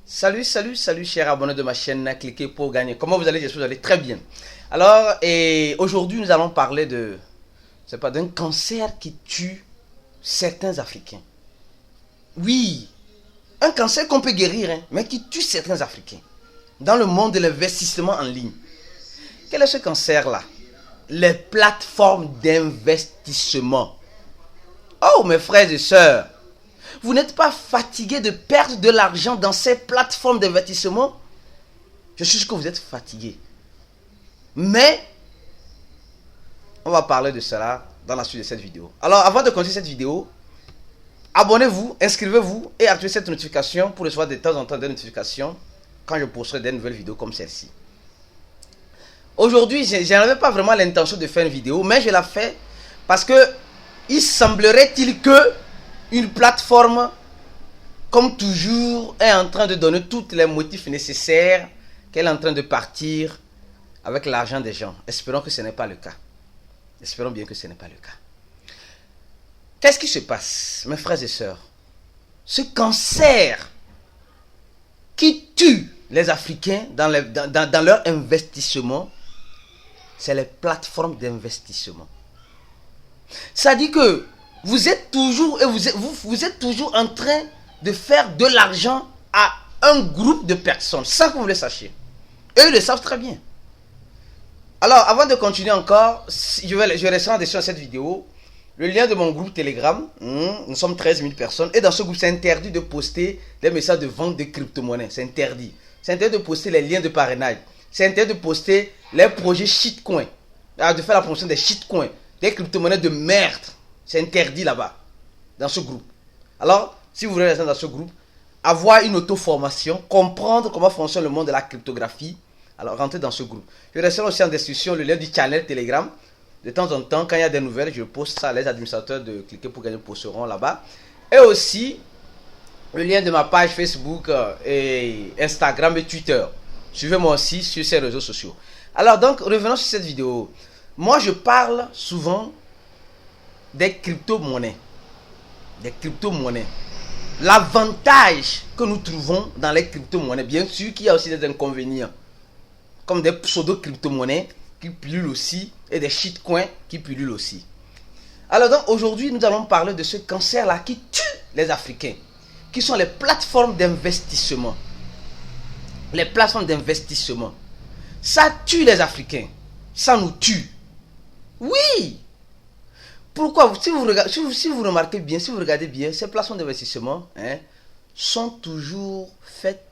Salut, chers abonnés de ma chaîne, cliquez pour gagner. Comment vous allez? J'espère que vous allez très bien. Alors, aujourd'hui, nous allons parler d'un cancer qui tue certains Africains. Oui, un cancer qu'on peut guérir, mais qui tue certains Africains. Dans le monde de l'investissement en ligne. Quel est ce cancer-là? Les plateformes d'investissement. Oh, mes frères et sœurs, vous n'êtes pas fatigué de perdre de l'argent dans ces plateformes d'investissement? Je suis sûr que vous êtes fatigué. Mais, on va parler de cela dans la suite de cette vidéo. Alors, avant de continuer cette vidéo, abonnez-vous, inscrivez-vous et activez cette notification pour recevoir de temps en temps des notifications quand je posterai des nouvelles vidéos comme celle-ci. Aujourd'hui, je n'avais pas vraiment l'intention de faire une vidéo, mais je la fais parce que il semblerait-il que une plateforme, comme toujours, est en train de donner tous les motifs nécessaires, qu'elle est en train de partir avec l'argent des gens. Espérons que ce n'est pas le cas. Espérons bien que ce n'est pas le cas. Qu'est-ce qui se passe, mes frères et sœurs? Ce cancer qui tue les Africains dans leur investissement, c'est les plateformes d'investissement. Ça dit que vous êtes toujours en train de faire de l'argent à un groupe de personnes sans que vous le sachiez. Eux, ils le savent très bien. Alors, avant de continuer encore, je vais rester en dessus à cette vidéo. Le lien de mon groupe Telegram, nous sommes 13 000 personnes. Et dans ce groupe, c'est interdit de poster des messages de vente de crypto-monnaies. C'est interdit. C'est interdit de poster les liens de parrainage. C'est interdit de poster les projets shitcoin. De faire la promotion des shitcoins. Des crypto-monnaies de merde. C'est interdit là-bas. Dans ce groupe. Alors, si vous voulez rester dans ce groupe, avoir une auto-formation, comprendre comment fonctionne le monde de la cryptographie, alors rentrez dans ce groupe. Je laisserai aussi en description le lien du channel Telegram. De temps en temps, quand il y a des nouvelles, je poste ça. Les administrateurs de Cliquer pour gagner posteront là-bas. Et aussi, le lien de ma page Facebook et Instagram et Twitter. Suivez-moi aussi sur ces réseaux sociaux. Alors donc, revenons sur cette vidéo. Moi, je parle souvent des crypto-monnaies. Des crypto-monnaies. L'avantage que nous trouvons dans les crypto-monnaies, bien sûr qu'il y a aussi des inconvénients. Comme des pseudo-crypto-monnaies qui pullulent aussi et des shitcoins qui pullulent aussi. Alors donc, aujourd'hui, nous allons parler de ce cancer-là qui tue les Africains. Qui sont les plateformes d'investissement. Les plateformes d'investissement. Ça tue les Africains. Ça nous tue. Oui. Pourquoi? Si vous remarquez bien, si vous regardez bien, ces plateformes d'investissement sont toujours faites.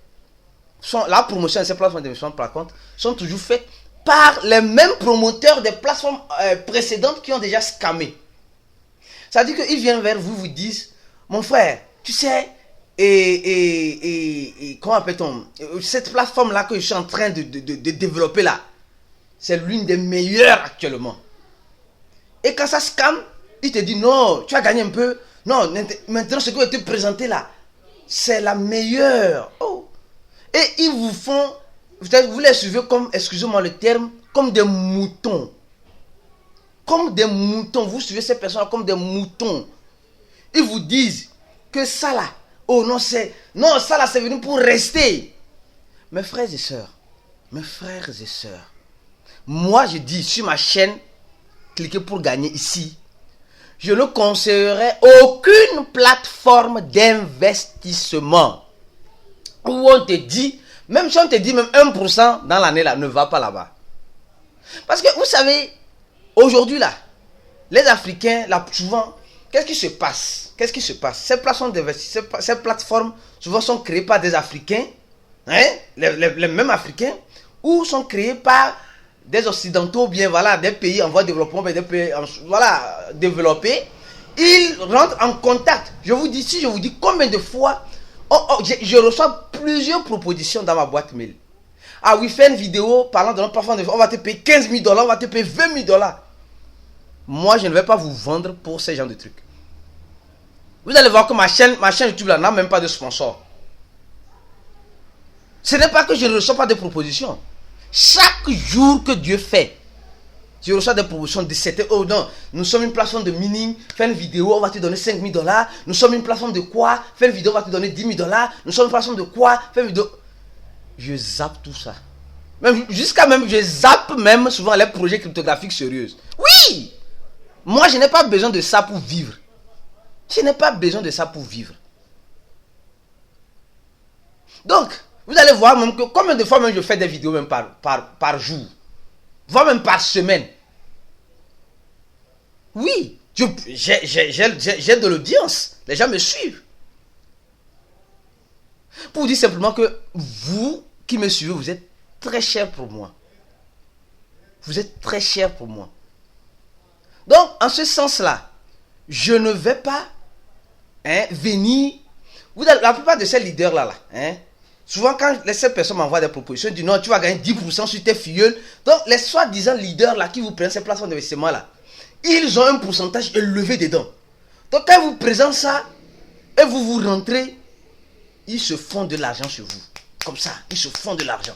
La promotion de ces plateformes d'investissement, par contre, sont toujours faites par les mêmes promoteurs des plateformes précédentes qui ont déjà scammé. Ça veut dire qu'ils viennent vers vous, vous disent, mon frère, tu sais, comment appelle-t-on, cette plateforme-là que je suis en train de développer là, c'est l'une des meilleures actuellement. Et quand ça scamme, il te dit non, tu as gagné un peu. Non, maintenant ce que je vais te présenter là, c'est la meilleure. Oh. Et ils vous font, vous les suivez comme, excusez-moi le terme, comme des moutons. Comme des moutons. Vous suivez ces personnes comme des moutons. Ils vous disent que ça là, oh non, ça là c'est venu pour rester. Mes frères et sœurs, moi je dis sur ma chaîne, cliquez pour gagner ici. Je ne conseillerais aucune plateforme d'investissement où on te dit, même si on te dit même 1% dans l'année là, ne va pas là-bas. Parce que vous savez, aujourd'hui là, les Africains, là, souvent, qu'est-ce qui se passe? Ces plateformes souvent sont créées par des Africains, les mêmes Africains, ou sont créées par des Occidentaux, bien voilà, des pays en voie de développement, des pays développés. Ils rentrent en contact. Je vous dis combien de fois je reçois plusieurs propositions dans ma boîte mail. Ah oui, fais une vidéo parlant de notre plateforme, on va te payer 15 000 $, on va te payer 20 000 $. Moi, je ne vais pas vous vendre pour ce genre de trucs. Vous allez voir que ma chaîne YouTube là n'a même pas de sponsor. Ce n'est pas que je ne reçois pas de propositions. Chaque jour que Dieu fait, Tu reçois des promotions de 7 oh non, nous sommes une plateforme de mining, fais une vidéo, on va te donner 5 000 $. Nous sommes une plateforme de quoi? Fais une vidéo, on va te donner 10 000 $. Nous sommes une plateforme de quoi? Fais une vidéo. Je zappe tout ça. Même, jusqu'à même, je zappe même souvent les projets cryptographiques sérieux. Oui! Moi, je n'ai pas besoin de ça pour vivre. Je n'ai pas besoin de ça pour vivre. Donc, vous allez voir même que combien de fois même je fais des vidéos même par jour. Voire même par semaine. Oui, j'ai de l'audience. Les gens me suivent. Pour vous dire simplement que vous qui me suivez, vous êtes très cher pour moi. Vous êtes très cher pour moi. Donc, en ce sens-là, je ne vais pas venir. La plupart de ces leaders-là, souvent quand ces personnes m'envoient des propositions, ils disent non, tu vas gagner 10% sur tes filleuls. Donc, les soi-disant leaders-là qui vous prennent ces plateformes d'investissement-là, ils ont un pourcentage élevé dedans. Donc, quand ils vous présentent ça, et vous rentrez, ils se font de l'argent sur vous. Comme ça, ils se font de l'argent.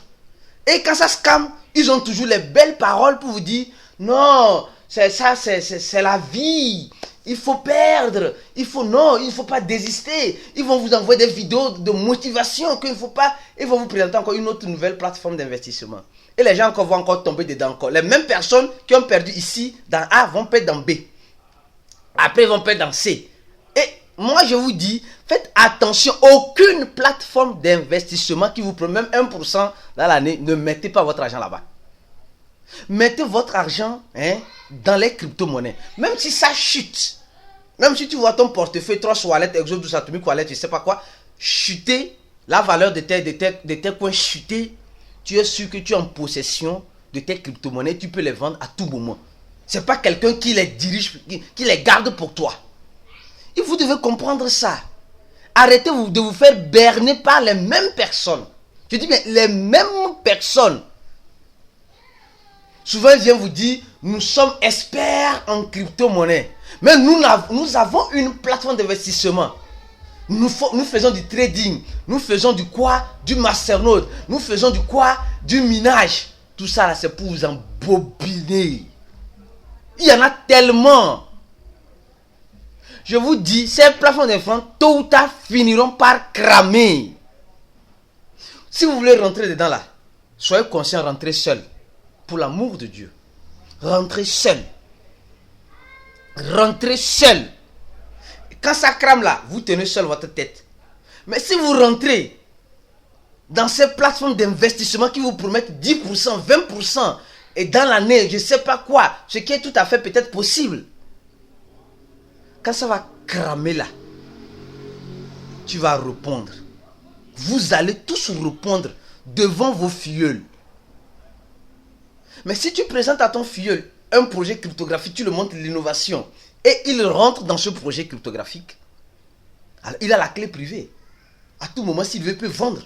Et quand ça scam, ils ont toujours les belles paroles pour vous dire non, c'est ça, c'est la vie. Il faut perdre. Il ne faut pas désister. Ils vont vous envoyer des vidéos de motivation qu'il ne faut pas. Ils vont vous présenter encore une autre nouvelle plateforme d'investissement. Et les gens vont encore tomber dedans encore. Les mêmes personnes qui ont perdu ici dans A vont perdre dans B. Après, ils vont perdre dans C. Et moi, je vous dis, faites attention. Aucune plateforme d'investissement qui vous promet même 1% dans l'année, ne mettez pas votre argent là-bas. Mettez votre argent dans les crypto-monnaies. Même si ça chute. Même si tu vois ton portefeuille, 3 Wallet, Exodus, Atomic Wallet, je ne sais pas quoi, chuter, la valeur de tes coins chuter, tu es sûr que tu es en possession de tes crypto-monnaies, tu peux les vendre à tout moment. Ce n'est pas quelqu'un qui les dirige, qui les garde pour toi. Et vous devez comprendre ça. Arrêtez de vous faire berner par les mêmes personnes. Je dis bien, les mêmes personnes. Souvent, ils viennent vous dire, nous sommes experts en crypto-monnaie. Mais nous avons une plateforme d'investissement. Nous faisons du trading. Nous faisons du quoi? Du masternode. Nous faisons du quoi? Du minage. Tout ça, là, c'est pour vous embobiner. Il y en a tellement. Je vous dis, ces plateformes d'investissement, tôt ou tard, finiront par cramer. Si vous voulez rentrer dedans, là, soyez conscient, rentrez seul. Pour l'amour de Dieu. Rentrez seul. Rentrez seul. Quand ça crame là, vous tenez seul votre tête. Mais si vous rentrez dans ces plateformes d'investissement qui vous promettent 10%, 20%, et dans l'année, je ne sais pas quoi, ce qui est tout à fait peut-être possible. Quand ça va cramer là, tu vas répondre. Vous allez tous répondre devant vos filleuls. Mais si tu présentes à ton filleul un projet cryptographique, tu lui montres l'innovation et il rentre dans ce projet cryptographique, alors il a la clé privée. À tout moment, s'il veut, il peut vendre.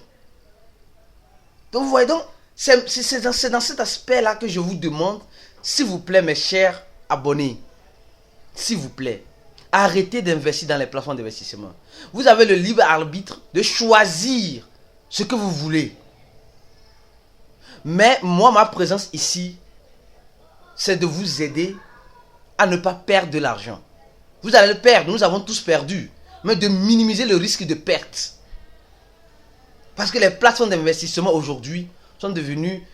Donc, vous voyez, donc, c'est dans cet aspect-là que je vous demande, s'il vous plaît, mes chers abonnés, s'il vous plaît, arrêtez d'investir dans les plateformes d'investissement. Vous avez le libre arbitre de choisir ce que vous voulez. Mais moi, ma présence ici, c'est de vous aider à ne pas perdre de l'argent. Vous allez le perdre, nous avons tous perdu. Mais de minimiser le risque de perte. Parce que les plateformes d'investissement aujourd'hui sont devenues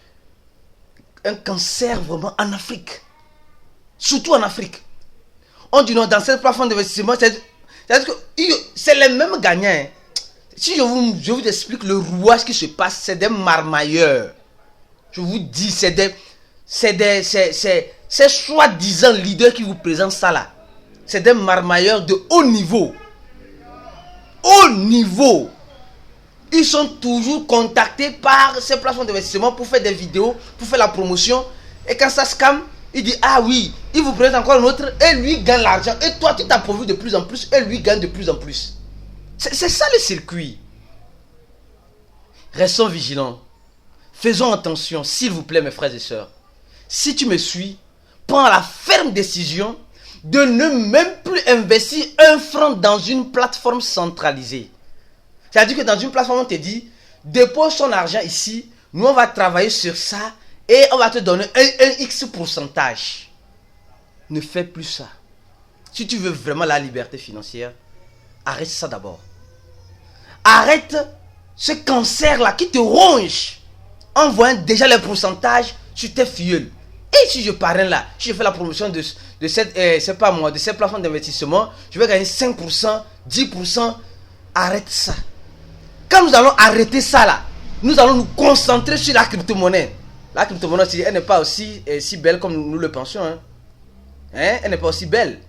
un cancer vraiment en Afrique. Surtout en Afrique. On dit non, dans cette plateforme d'investissement, c'est les mêmes gagnants. Si je vous explique le rouage qui se passe, c'est des marmailleurs. Je vous dis, c'est soi-disant leaders qui vous présentent ça là. C'est des marmailleurs de haut niveau. Haut niveau. Ils sont toujours contactés par ces plateformes d'investissement pour faire des vidéos, pour faire la promotion. Et quand ça scam, il dit ah oui, il vous présente encore un autre et lui gagne l'argent. Et toi, tu t'approvis de plus en plus et lui gagne de plus en plus. C'est ça le circuit. Restons vigilants. Faisons attention, s'il vous plaît, mes frères et sœurs. Si tu me suis, prends la ferme décision de ne même plus investir un franc dans une plateforme centralisée. C'est-à-dire que dans une plateforme, on te dit, dépose ton argent ici, nous on va travailler sur ça et on va te donner un X pourcentage. Ne fais plus ça. Si tu veux vraiment la liberté financière, arrête ça d'abord. Arrête ce cancer-là qui te ronge en voyant déjà les pourcentages sur tes filleuls. Et si je parraine là, si je fais la promotion de cette, c'est pas moi, de ces plafonds d'investissement, je vais gagner 5%, 10%. Arrête ça. Quand nous allons arrêter ça là, nous allons nous concentrer sur la crypto-monnaie. La crypto-monnaie, elle n'est pas aussi si belle comme nous le pensions. Hein? Elle n'est pas aussi belle.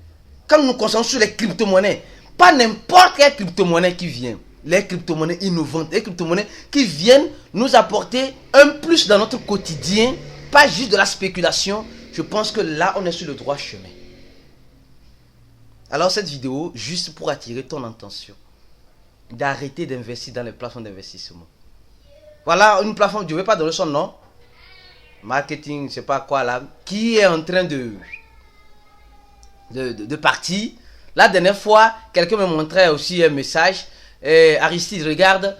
Quand nous nous concentrons sur les crypto-monnaies, pas n'importe quelle crypto-monnaie qui vient. Les crypto-monnaies innovantes, les crypto-monnaies qui viennent nous apporter un plus dans notre quotidien, pas juste de la spéculation. Je pense que là, on est sur le droit chemin. Alors cette vidéo, juste pour attirer ton attention, d'arrêter d'investir dans les plateformes d'investissement. Voilà une plateforme, je ne vais pas donner son nom, marketing, je sais pas quoi là, qui est en train de partir. La dernière fois, quelqu'un me montrait aussi un message. Aristide, regarde,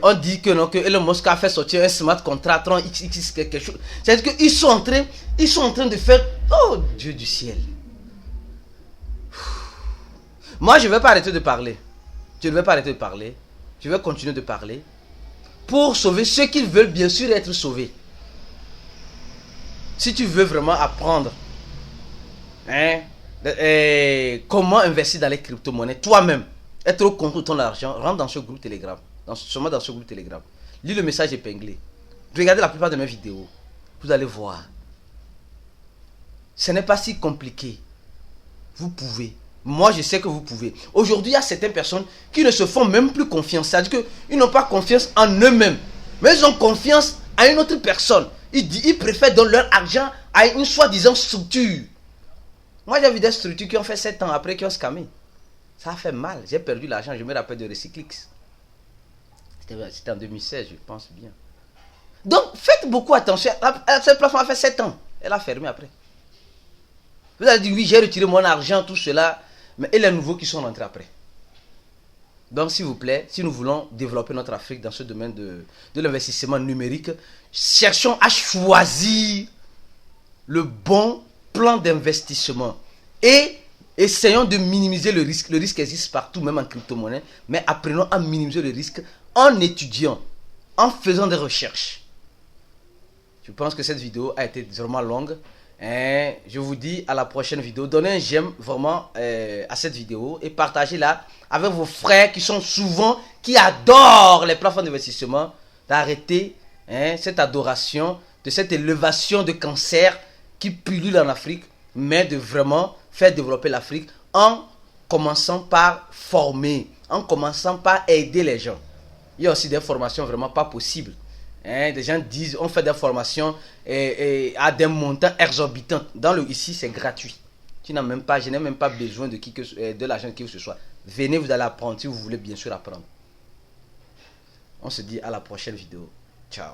on dit que non, que Elon Musk a fait sortir un smart contract, Tron XX quelque chose. C'est-à-dire qu'ils sont en train de faire, oh Dieu du ciel. Moi, je ne vais pas arrêter de parler. Je ne vais pas arrêter de parler. Je vais continuer de parler pour sauver ceux qui veulent bien sûr être sauvés. Si tu veux vraiment apprendre comment investir dans les crypto-monnaies, toi-même, être au contrôle de ton argent, rentre dans ce groupe Telegram. Seulement dans ce groupe Telegram. Lis le message épinglé. Regardez la plupart de mes vidéos. Vous allez voir. Ce n'est pas si compliqué. Vous pouvez. Moi, je sais que vous pouvez. Aujourd'hui, il y a certaines personnes qui ne se font même plus confiance. C'est-à-dire qu'ils n'ont pas confiance en eux-mêmes. Mais ils ont confiance à une autre personne. Ils préfèrent donner leur argent à une soi-disant structure. Moi, j'ai vu des structures qui ont fait 7 ans après qui ont scamé. Ça a fait mal. J'ai perdu l'argent. Je me rappelle de Recyclix. C'était en 2016, je pense bien. Donc, faites beaucoup attention. Cette plateforme a fait 7 ans. Elle a fermé après. Vous allez dire, oui, j'ai retiré mon argent, tout cela. Mais et les nouveaux qui sont rentrés après. Donc, s'il vous plaît, si nous voulons développer notre Afrique dans ce domaine de l'investissement numérique, cherchons à choisir le bon plan d'investissement. Et essayons de minimiser le risque. Le risque existe partout, même en crypto-monnaie. Mais apprenons à minimiser le risque en étudiant, en faisant des recherches. Je pense que cette vidéo a été vraiment longue. Je vous dis à la prochaine vidéo. Donnez un j'aime vraiment à cette vidéo et partagez-la avec vos frères qui adorent les plateformes d'investissement. D'arrêter cette adoration, de cette élévation de cancer qui pullule en Afrique, mais de vraiment faire développer l'Afrique en commençant par former, en commençant par aider les gens. Il y a aussi des formations vraiment pas possibles. Des gens disent on fait des formations à des montants exorbitants. Ici c'est gratuit. Je n'ai même pas besoin de l'argent de qui que ce soit. Venez, vous allez apprendre si vous voulez bien sûr apprendre. On se dit à la prochaine vidéo. Ciao.